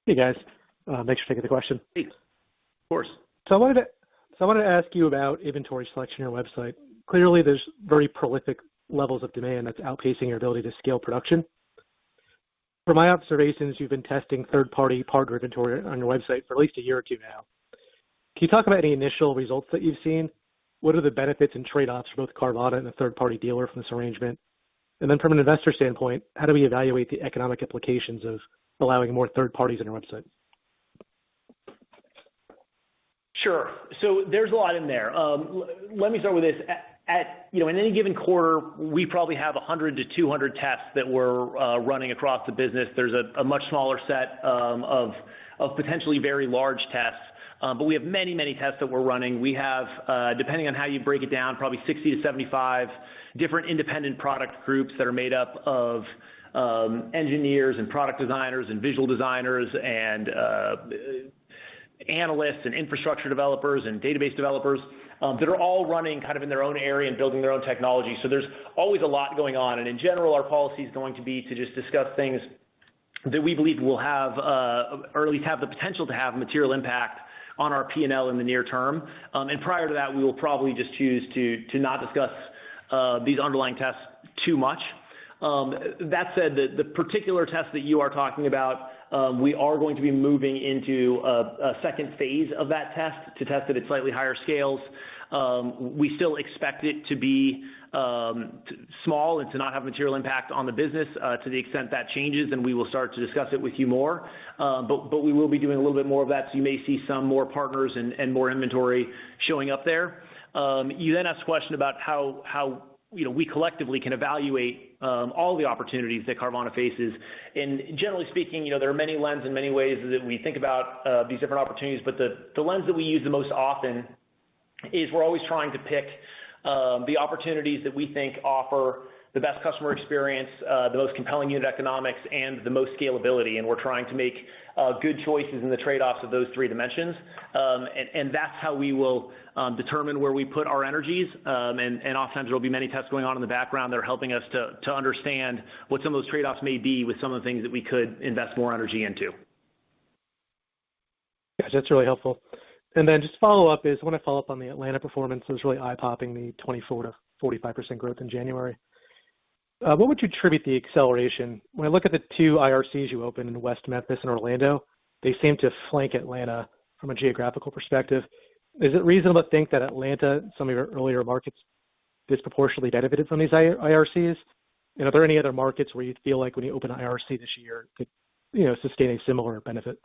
Hey guys, thanks for taking the question. Hey, of course. So I wanted to ask you about inventory selection on your website. Clearly, there's very prolific levels of demand that's outpacing your ability to scale production. From my observations, you've been testing third-party partner inventory on your website for at least a year or two now. Can you talk about any initial results that you've seen? What are the benefits and trade-offs for both Carvana and a third-party dealer from this arrangement? And then from an investor standpoint, how do we evaluate the economic implications of allowing more third parties on your website? Sure. So there's a lot in there. Let me start with this. In any given quarter, we probably have 100 to 200 tests that we're running across the business. There's a much smaller set of potentially very large tests. But we have many, many tests that we're running. We have, depending on how you break it down, probably 60 to 75 different independent product groups that are made up of engineers and product designers and visual designers and analysts and infrastructure developers and database developers that are all running kind of in their own area and building their own technology. So there's always a lot going on. And in general, our policy is going to be to just discuss things that we believe will have, or at least have the potential to have, material impact on our P&L in the near term. And prior to that, we will probably just choose to not discuss these underlying tests too much. That said, the particular test that you are talking about, we are going to be moving into a second phase of that test to test it at slightly higher scales. We still expect it to be small and to not have material impact on the business. To the extent that changes, then we will start to discuss it with you more. But we will be doing a little bit more of that, so you may see some more partners and more inventory showing up there. You then asked a question about how we collectively can evaluate all the opportunities that Carvana faces. And generally speaking, there are many lenses and many ways that we think about these different opportunities, but the lens that we use the most often is we're always trying to pick the opportunities that we think offer the best customer experience, the most compelling unit economics, and the most scalability. And we're trying to make good choices in the trade-offs of those three dimensions. And that's how we will determine where we put our energies. And oftentimes there will be many tests going on in the background that are helping us to understand what some of those trade-offs may be with some of the things that we could invest more energy into. Yes, that's really helpful. And then just I want to follow up on the Atlanta performance. It was really eye-popping, the 24 to 45% growth in January. What would you attribute the acceleration? When I look at the two IRCs you opened in West Memphis and Orlando, they seem to flank Atlanta from a geographical perspective. Is it reasonable to think that Atlanta, some of your earlier markets, disproportionately benefited from these IRCs? And are there any other markets where you feel like when you open an IRC this year could sustain a similar benefit?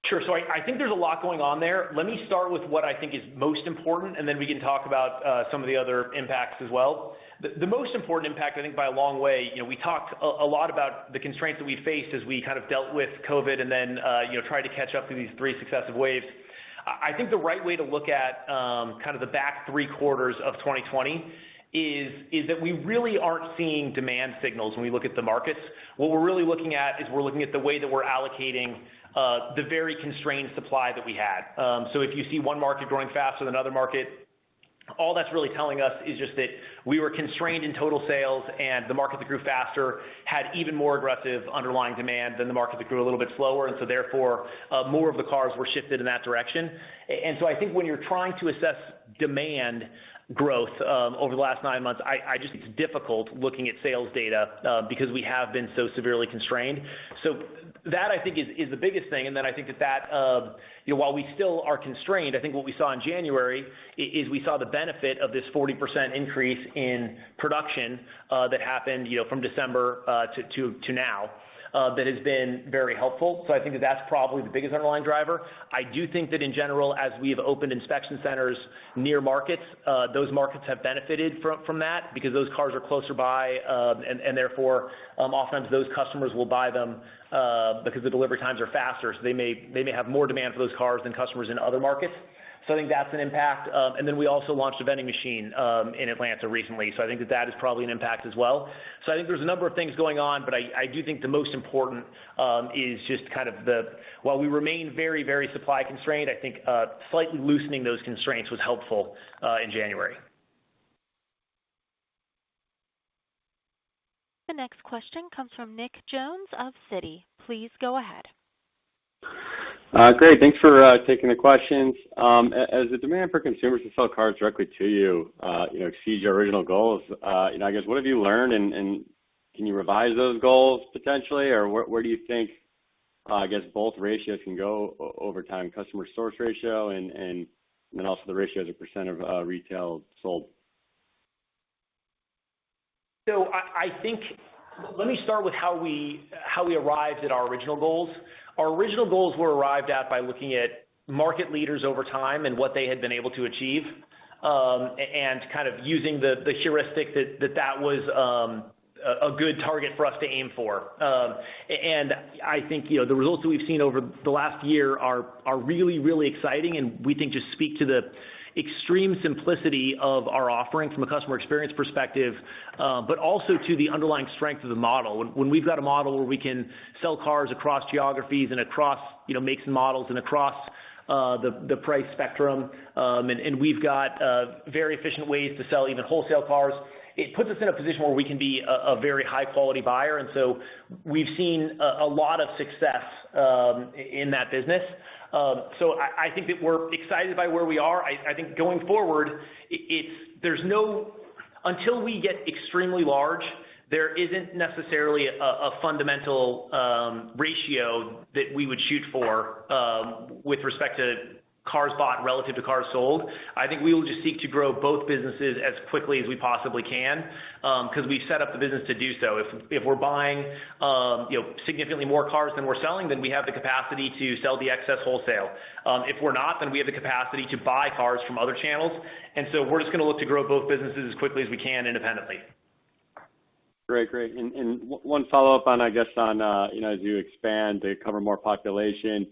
Sure. So I think there's a lot going on there. Let me start with what I think is most important, and then we can talk about some of the other impacts as well. The most important impact, I think, by a long way, we talked a lot about the constraints that we faced as we kind of dealt with COVID and then, tried to catch up through these 3 successive waves. I think the right way to look at kind of the back 3 quarters of 2020 is that we really aren't seeing demand signals when we look at the markets. What we're really looking at is we're looking at the way that we're allocating the very constrained supply that we had. So if you see one market growing faster than another market, all that's really telling us is just that we were constrained in total sales, and the market that grew faster had even more aggressive underlying demand than the market that grew a little bit slower, and so therefore more of the cars were shifted in that direction. And so I think when you're trying to assess demand growth over the last 9 months, I just it's difficult looking at sales data because we have been so severely constrained. So that I think is the biggest thing, and then I think that while we still are constrained, I think what we saw in January is we saw the benefit of this 40% increase in production that happened from December to now. That has been very helpful. So I think that that's probably the biggest underlying driver. I do think that in general, as we have opened inspection centers near markets, those markets have benefited from that because those cars are closer by, and therefore oftentimes those customers will buy them because the delivery times are faster. So they may have more demand for those cars than customers in other markets. So I think that's an impact. And then we also launched a vending machine in Atlanta recently. So I think that is probably an impact as well. So I think there's a number of things going on, but I do think the most important is just kind of while we remain very, very supply constrained, I think slightly loosening those constraints was helpful in January. The next question comes from Nick Jones of Citi. Please go ahead. Great. Thanks for taking the questions. As the demand for consumers to sell cars directly to you, exceeds your original goals, I guess what have you learned, and can you revise those goals potentially, or where do you think, I guess both ratios can go over time, customer source ratio and then also the ratio as a percent of retail sold? So I think let me start with how we arrived at our original goals. Our original goals were arrived at by looking at market leaders over time and what they had been able to achieve, and kind of using the heuristic that was a good target for us to aim for. And I think the results that we've seen over the last year are really, really exciting, and we think just speak to the extreme simplicity of our offering from a customer experience perspective, but also to the underlying strength of the model. When we've got a model where we can sell cars across geographies and across makes and models and across the price spectrum, and we've got very efficient ways to sell even wholesale cars, it puts us in a position where we can be a very high quality buyer. And so we've seen a lot of success in that business. So I think that we're excited by where we are. I think going forward, until we get extremely large, there isn't necessarily a fundamental ratio that we would shoot for with respect to cars bought relative to cars sold. I think we will just seek to grow both businesses as quickly as we possibly can, because we've set up the business to do so. If we're buying significantly more cars than we're selling, then we have the capacity to sell the excess wholesale. If we're not, then we have the capacity to buy cars from other channels. And so we're just going to look to grow both businesses as quickly as we can independently. Great. And one follow-up on, as you expand to cover more population,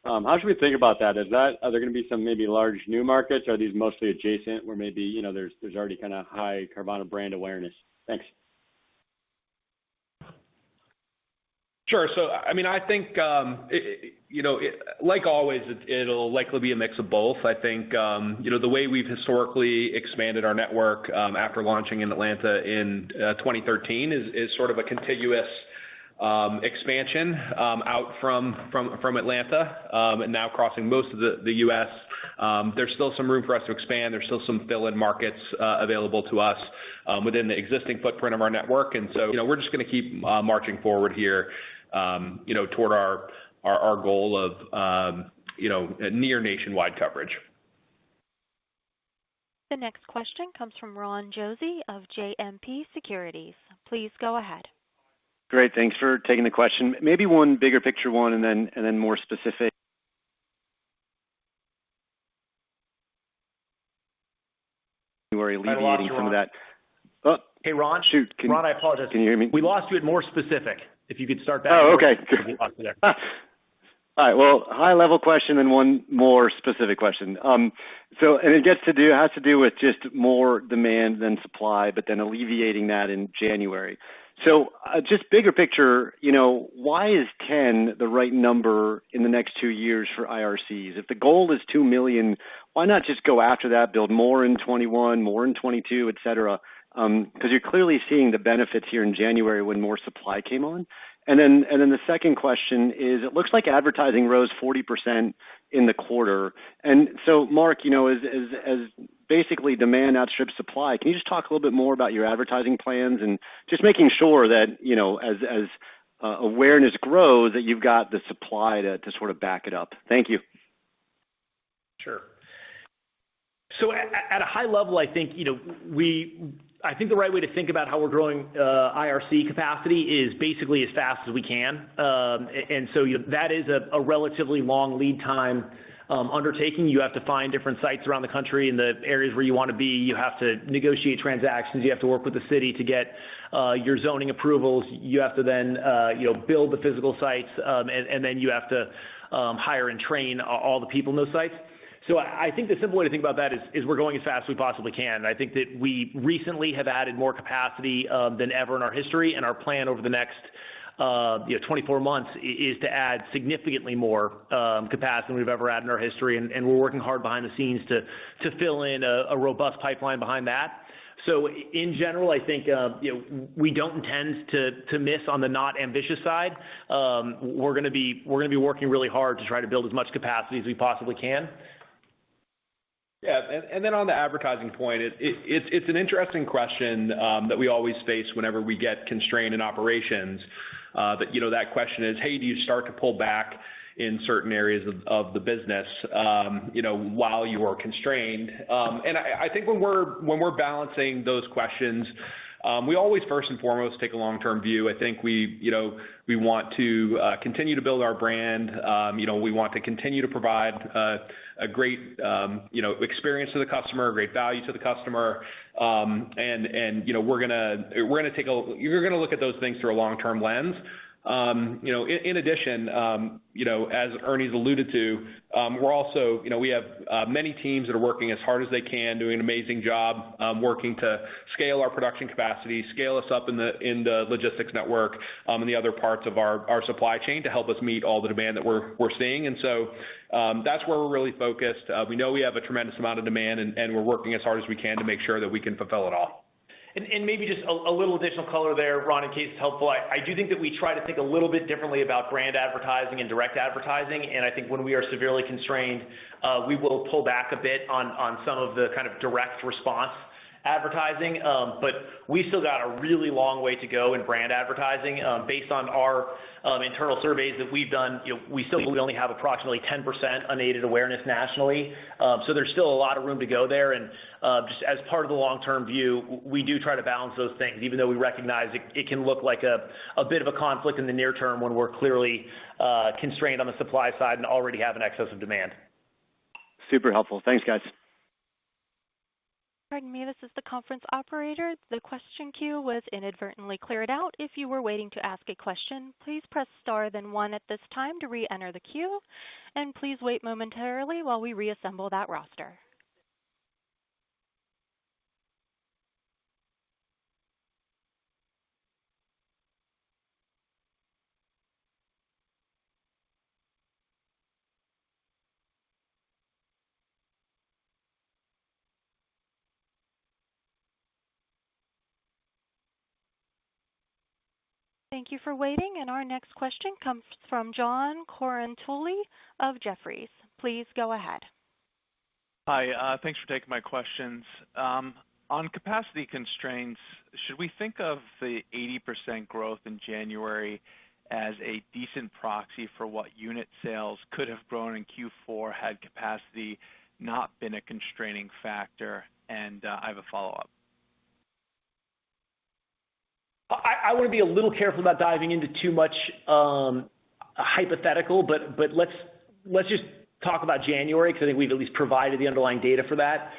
how should we think about that? Are there going to be some maybe large new markets? Or are these mostly adjacent where maybe, there's already kind of high Carvana brand awareness? Thanks. Sure. So, I think, like always, it'll likely be a mix of both. I think, the way we've historically expanded our network after launching in Atlanta in 2013 is sort of a contiguous expansion out from Atlanta and now crossing most of the U.S. There's still some room for us to expand. There's still some fill-in markets available to us within the existing footprint of our network. And so, we're just going to keep marching forward here, toward our goal of, near nationwide coverage. The next question comes from Ron Josey of JMP Securities. Please go ahead. Great. Thanks for taking the question. Maybe one bigger picture one and then more specific. January, I lost alleviating you, some of Ron. that. Oh, Hey, Ron. shoot. Ron, I apologize. Can you hear me? We lost you at more specific. If you could start back. Oh, okay. We lost you there. All right. Well, high level question and one more specific question. And it has to do with just more demand than supply, but then alleviating that in January. So just bigger picture, why is 10 the right number in the next 2 years for IRCs? If the goal is 2 million, why not just go after that, build more in 21, more in 22, et cetera? Because you're clearly seeing the benefits here in January when more supply came on. And then the second question is, it looks like advertising rose 40% in the quarter. And so, Mark, as basically demand outstrips supply, can you just talk a little bit more about your advertising plans and just making sure that, as awareness grows, that you've got the supply to sort of back it up? Thank you. Sure. So at a high level, I think, I think the right way to think about how we're growing IRC capacity is basically as fast as we can. And so that is a relatively long lead time undertaking. You have to find different sites around the country in the areas where you want to be. You have to negotiate transactions. You have to work with the city to get your zoning approvals. You have to then build the physical sites, and then you have to hire and train all the people in those sites. So I think the simple way to think about that is we're going as fast as we possibly can. I think that we recently have added more capacity than ever in our history, and our plan over the next 24 months is to add significantly more capacity than we've ever had in our history, and we're working hard behind the scenes to fill in a robust pipeline behind that. So in general, I think we don't intend to miss on the not ambitious side. We're going to be working really hard to try to build as much capacity as we possibly can. Yeah, and then on the advertising point, it's an interesting question that we always face whenever we get constrained in operations. That question is, hey, do you start to pull back in certain areas of the business, while you are constrained? And I think when we're balancing those questions, we always first and foremost take a long-term view. I think we want to continue to build our brand. We want to continue to provide a great experience to the customer, great value to the customer, and we're gonna look at those things through a long-term lens. In addition, as Ernie's alluded to, we're also, we have many teams that are working as hard as they can, doing an amazing job, working to scale our production capacity, scale us up in the logistics network, and the other parts of our supply chain to help us meet all the demand that we're seeing. And so that's where we're really focused. We know we have a tremendous amount of demand, and we're working as hard as we can to make sure that we can fulfill it all. And maybe just a little additional color there, Ron, in case it's helpful. I do think that we try to think a little bit differently about brand advertising and direct advertising. And I think when we are severely constrained, we will pull back a bit on some of the kind of direct response advertising. But we still got a really long way to go in brand advertising. Based on our internal surveys that we've done, we only have approximately 10% unaided awareness nationally. So there's still a lot of room to go there. And just as part of the long-term view, we do try to balance those things, even though we recognize it can look like a bit of a conflict in the near term when we're clearly constrained on the supply side and already have an excess of demand. Super helpful. Thanks, guys. Pardon me, this is the conference operator. The question queue was inadvertently cleared out. If you were waiting to ask a question, please press star then 1 at this time to re-enter the queue, and please wait momentarily while we reassemble that roster. Thank you for waiting, and our next question comes from John Colantuoni of Jefferies. Please go ahead. Hi, thanks for taking my questions. On capacity constraints, should we think of the 80% growth in January as a decent proxy for what unit sales could have grown in Q4 had capacity not been a constraining factor? And I have a follow-up. I want to be a little careful about diving into too much hypothetical, but let's just talk about January because I think we've at least provided the underlying data for that.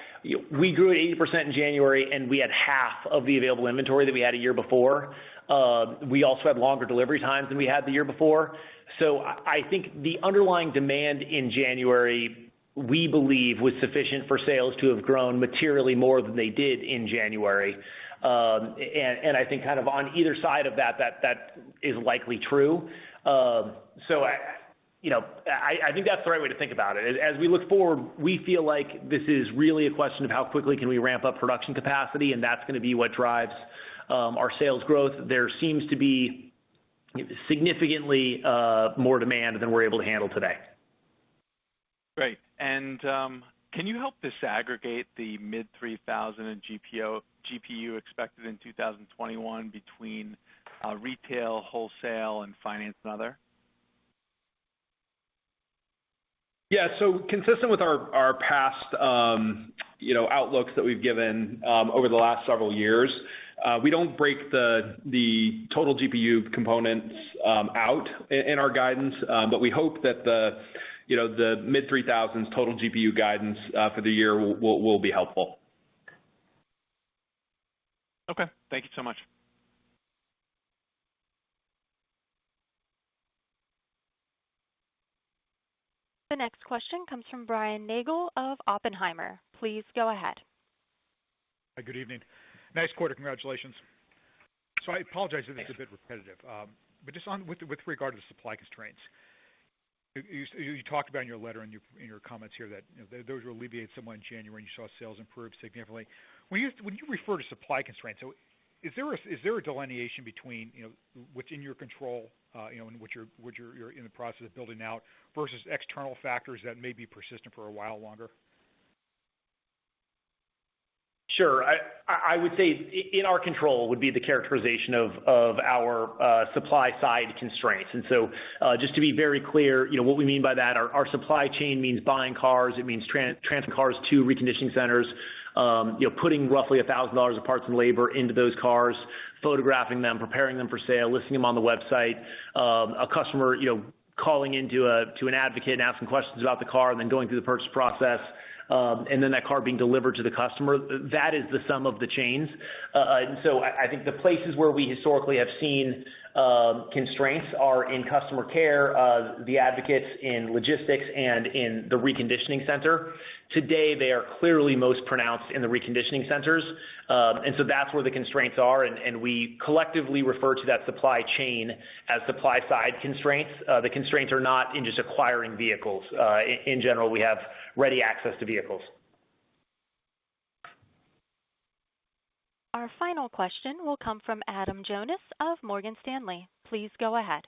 We grew at 80% in January, and we had half of the available inventory that we had a year before. We also had longer delivery times than we had the year before. So I think the underlying demand in January, we believe, was sufficient for sales to have grown materially more than they did in January. And I think kind of on either side of that is likely true. So I think that's the right way to think about it. As we look forward, we feel like this is really a question of how quickly can we ramp up production capacity, and that's going to be what drives our sales growth. There seems to be significantly more demand than we're able to handle today. Great. And can you help disaggregate the mid-$3,000 in GPU expected in 2021 between retail, wholesale, and finance and other? Yeah, so consistent with our past, outlooks that we've given over the last several years, we don't break the total GPU components out in our guidance, but we hope that the mid-3,000s total GPU guidance for the year will be helpful. Okay, thank you so much. The next question comes from Brian Nagel of Oppenheimer. Please go ahead. Hi, good evening. Nice quarter. Congratulations. So I apologize if it's a bit repetitive, but just with regard to the supply constraints, you talked about in your letter and in your comments here that those were alleviated somewhat in January, and you saw sales improve significantly. When you refer to supply constraints, so is there a delineation between what's in your control, and what you're in the process of building out versus external factors that may be persistent for a while longer? Sure. I would say in our control would be the characterization of our supply side constraints. And so just to be very clear, what we mean by that, our supply chain means buying cars. It means transferring cars to reconditioning centers, putting roughly $1,000 of parts and labor into those cars, photographing them, preparing them for sale, listing them on the website, a customer, calling into an advocate and asking questions about the car and then going through the purchase process. And then that car being delivered to the customer, that is the sum of the chains. And so I think the places where we historically have seen constraints are in customer care, the advocates, in logistics, and in the reconditioning center. Today, they are clearly most pronounced in the reconditioning centers. And so that's where the constraints are. And we collectively refer to that supply chain as supply side constraints. The constraints are not in just acquiring vehicles. In general, we have ready access to vehicles. Our final question will come from Adam Jonas of Morgan Stanley. Please go ahead.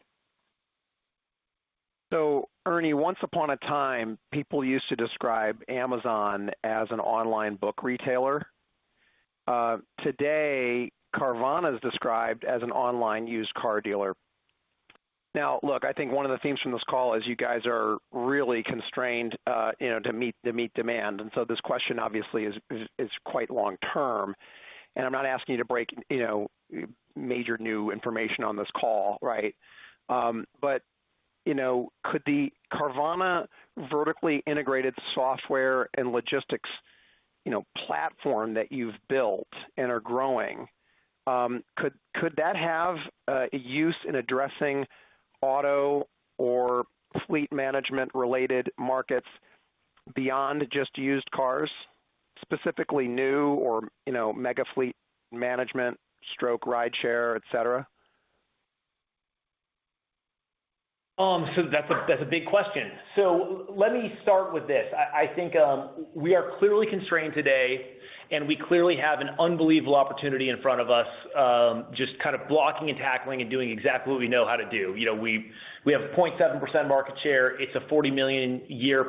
So, Ernie, once upon a time, people used to describe Amazon as an online book retailer. Today, Carvana is described as an online used car dealer. Now, look, I think one of the themes from this call is you guys are really constrained, to meet demand, and so this question obviously is quite long term. And I'm not asking you to break, major new information on this call, right? But could the Carvana vertically integrated software and logistics, platform that you've built and are growing, could that have a use in addressing auto or fleet management related markets beyond just used cars, specifically new or mega fleet management, stroke rideshare, et cetera? So that's a big question. So let me start with this. I think we are clearly constrained today, and we clearly have an unbelievable opportunity in front of us, just kind of blocking and tackling and doing exactly what we know how to do. We have 0.7% market share. It's a 40 million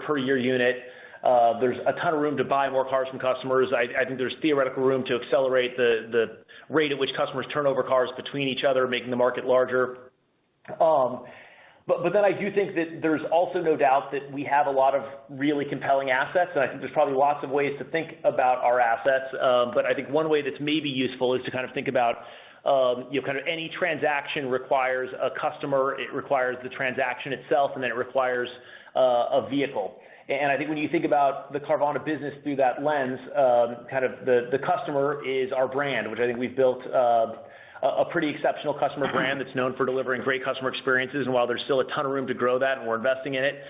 per year unit. There's a ton of room to buy more cars from customers. I think there's theoretical room to accelerate the rate at which customers turn over cars between each other, making the market larger. But then I do think that there's also no doubt that we have a lot of really compelling assets, and I think there's probably lots of ways to think about our assets. But I think one way that's maybe useful is to kind of think about, kind of any transaction requires a customer, it requires the transaction itself, and then it requires a vehicle. And I think when you think about the Carvana business through that lens, kind of the customer is our brand, which I think we've built a pretty exceptional customer brand that's known for delivering great customer experiences. And while there's still a ton of room to grow that and we're investing in it,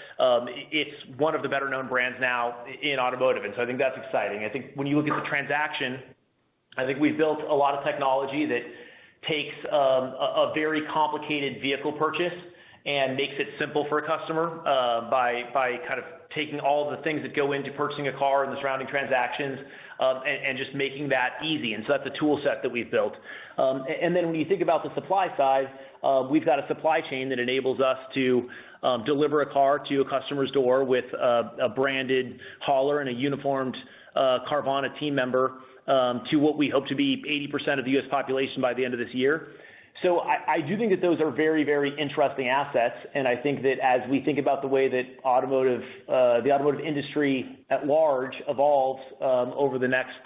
it's one of the better known brands now in automotive. And so I think that's exciting. I think when you look at the transaction, I think we've built a lot of technology that takes a very complicated vehicle purchase and makes it simple for a customer by kind of taking all of the things that go into purchasing a car and the surrounding transactions and just making that easy. And so that's a tool set that we've built. And then when you think about the supply side, we've got a supply chain that enables us to deliver a car to a customer's door with a branded hauler and a uniformed Carvana team member to what we hope to be 80% of the U.S. population by the end of this year. So I do think that those are very, very interesting assets, and I think that as we think about the way that the automotive industry at large evolves over the next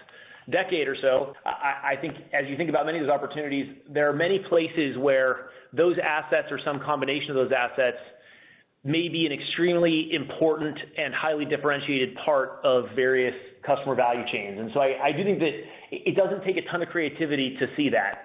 decade or so, I think as you think about many of those opportunities, there are many places where those assets or some combination of those assets may be an extremely important and highly differentiated part of various customer value chains. And so I do think that it doesn't take a ton of creativity to see that.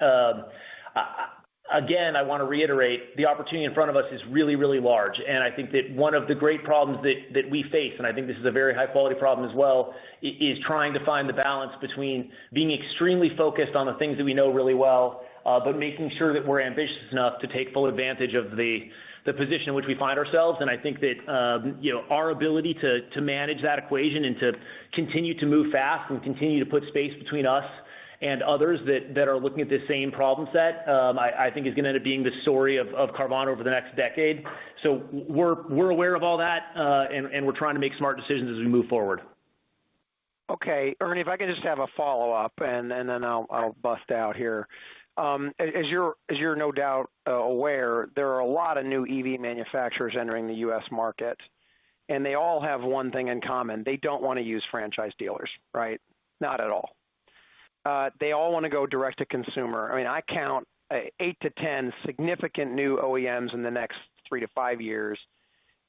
Again, I want to reiterate, the opportunity in front of us is really, really large. And I think that one of the great problems that we face, and I think this is a very high quality problem as well, is trying to find the balance between being extremely focused on the things that we know really well, but making sure that we're ambitious enough to take full advantage of the position in which we find ourselves. And I think that our ability to manage that equation and to continue to move fast and continue to put space between us and others that are looking at this same problem set, I think is going to end up being the story of Carvana over the next decade. So we're aware of all that, and we're trying to make smart decisions as we move forward. Okay, Ernie, if I can just have a follow-up, and then I'll bust out here. As you're no doubt aware, there are a lot of new EV manufacturers entering the U.S. market, and they all have one thing in common. They don't want to use franchise dealers, right? Not at all. They all want to go direct to consumer. I mean, I count 8 to 10 significant new OEMs in the next 3 to 5 years,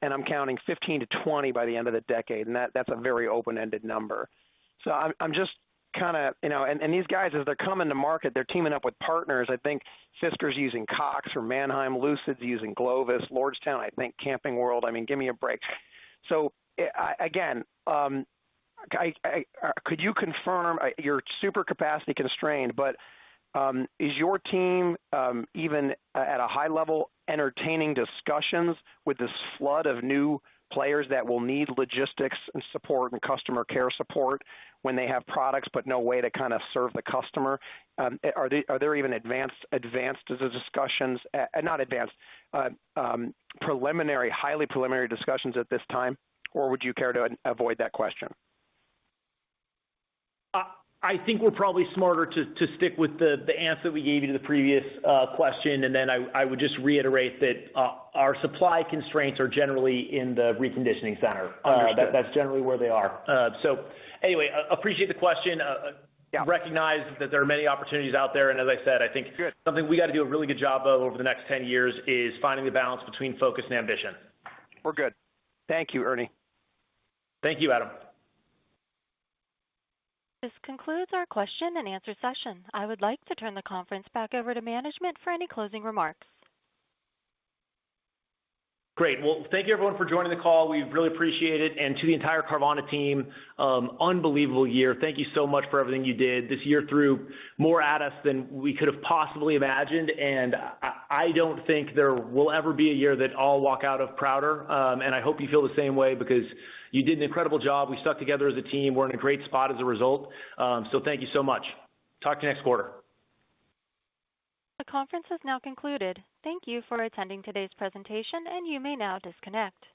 and I'm counting 15 to 20 by the end of the decade, and that's a very open-ended number. So I'm just kind of, and these guys, as they're coming to market, they're teaming up with partners. I think Fisker's using Cox or Manheim, Lucid's using Glovis, Lordstown, I think Camping World. I mean, give me a break. So again, could you confirm you're super capacity constrained, but is your team even at a high level entertaining discussions with this flood of new players that will need logistics and support and customer care support when they have products but no way to kind of serve the customer? Are there even advanced discussions, not advanced, preliminary, highly preliminary discussions at this time, or would you care to avoid that question? I think we're probably smarter to stick with the answer that we gave you to the previous question, and then I would just reiterate that our supply constraints are generally in the reconditioning center. That's generally where they are. So anyway, appreciate the question. Recognize that there are many opportunities out there, and as I said, I think something we got to do a really good job of over the next 10 years is finding the balance between focus and ambition. We're good. Thank you, Ernie. Thank you, Adam. This concludes our question and answer session. I would like to turn the conference back over to management for any closing remarks. Great. Well, thank you everyone for joining the call. We really appreciate it. And to the entire Carvana team, unbelievable year. Thank you so much for everything you did. This year threw more at us than we could have possibly imagined. And I don't think there will ever be a year that I'll walk out of prouder. And I hope you feel the same way because you did an incredible job. We stuck together as a team. We're in a great spot as a result. So thank you so much. Talk to you next quarter. The conference has now concluded. Thank you for attending today's presentation, and you may now disconnect.